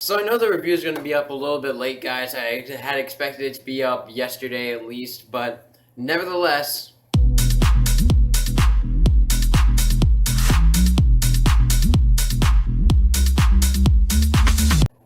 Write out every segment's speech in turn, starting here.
So I know the review is going to be up a little bit late, guys. I had expected it to be up yesterday at least, but nevertheless.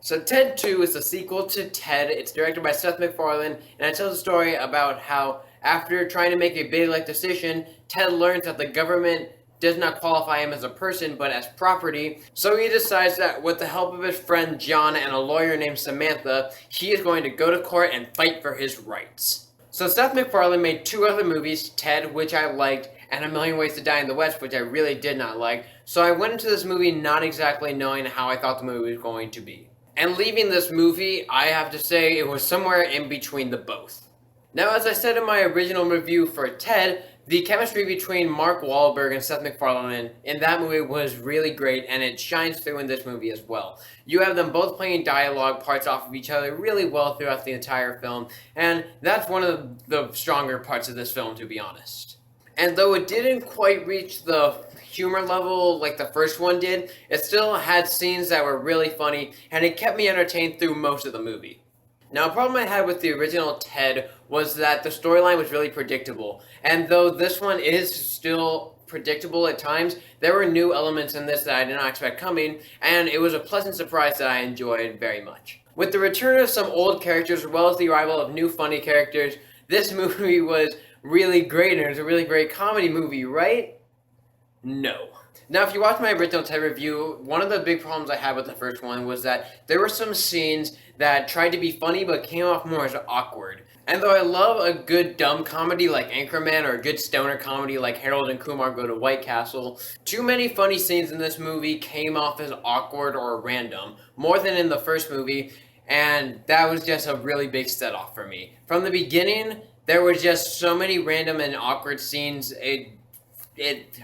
So Ted 2 is the sequel to Ted. It's directed by Seth MacFarlane, and it tells a story about how, after trying to make a big life decision, Ted learns that the government does not qualify him as a person, but as property. So he decides that with the help of his friend John and a lawyer named Samantha, he is going to go to court and fight for his rights. So Seth MacFarlane made two other movies, Ted, which I liked, and A Million Ways to Die in the West, which I really did not like. So I went into this movie not exactly knowing how I thought the movie was going to be. And leaving this movie, I have to say it was somewhere in between the both. Now, as I said in my original review for Ted, the chemistry between Mark Wahlberg and Seth MacFarlane in that movie was really great, and it shines through in this movie as well. You have them both playing dialogue parts off of each other really well throughout the entire film, and that's one of the stronger parts of this film, to be honest. And though it didn't quite reach the humor level like the first one did, it still had scenes that were really funny, and it kept me entertained through most of the movie. Now, a problem I had with the original Ted was that the storyline was really predictable, and though this one is still predictable at times, there were new elements in this that I did not expect coming, and it was a pleasant surprise that I enjoyed very much. With the return of some old characters as well as the arrival of new funny characters, this movie was really great, and it was a really great comedy movie, right? No. Now, if you watch my original Ted review, one of the big problems I had with the first one was that there were some scenes that tried to be funny but came off more as awkward. And though I love a good dumb comedy like Anchorman or a good stoner comedy like Harold and Kumar Go to White Castle, too many funny scenes in this movie came off as awkward or random, more than in the first movie, and that was just a really big set-off for me. From the beginning, there were just so many random and awkward scenes, it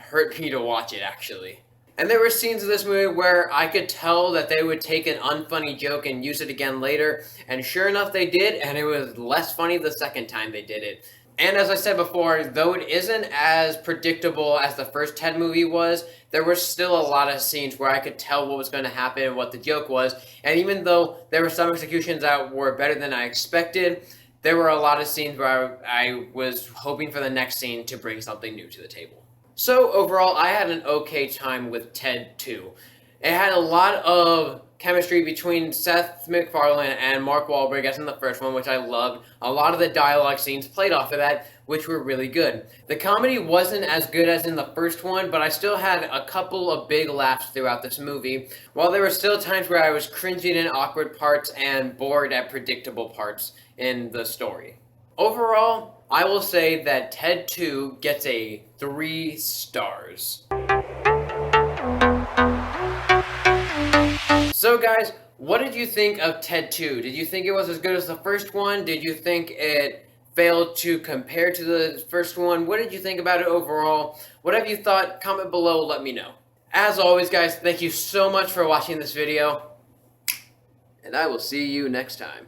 hurt me to watch it, actually. And there were scenes of this movie where I could tell that they would take an unfunny joke and use it again later, and sure enough they did, and it was less funny the second time they did it. And as I said before, though it isn't as predictable as the first Ted movie was, there were still a lot of scenes where I could tell what was going to happen and what the joke was, and even though there were some executions that were better than I expected, there were a lot of scenes where I was hoping for the next scene to bring something new to the table. So overall, I had an okay time with Ted 2. It had a lot of chemistry between Seth MacFarlane and Mark Wahlberg as in the first one, which I loved. A lot of the dialogue scenes played off of that, which were really good. The comedy wasn't as good as in the first one, but I still had a couple of big laughs throughout this movie, while there were still times where I was cringing in awkward parts and bored at predictable parts in the story. Overall, I will say that Ted 2 gets a 3 stars. So guys, what did you think of Ted 2? Did you think it was as good as the first one? Did you think it failed to compare to the first one? What did you think about it overall? Whatever you thought, comment below, let me know. As always guys, thank you so much for watching this video, and I will see you next time.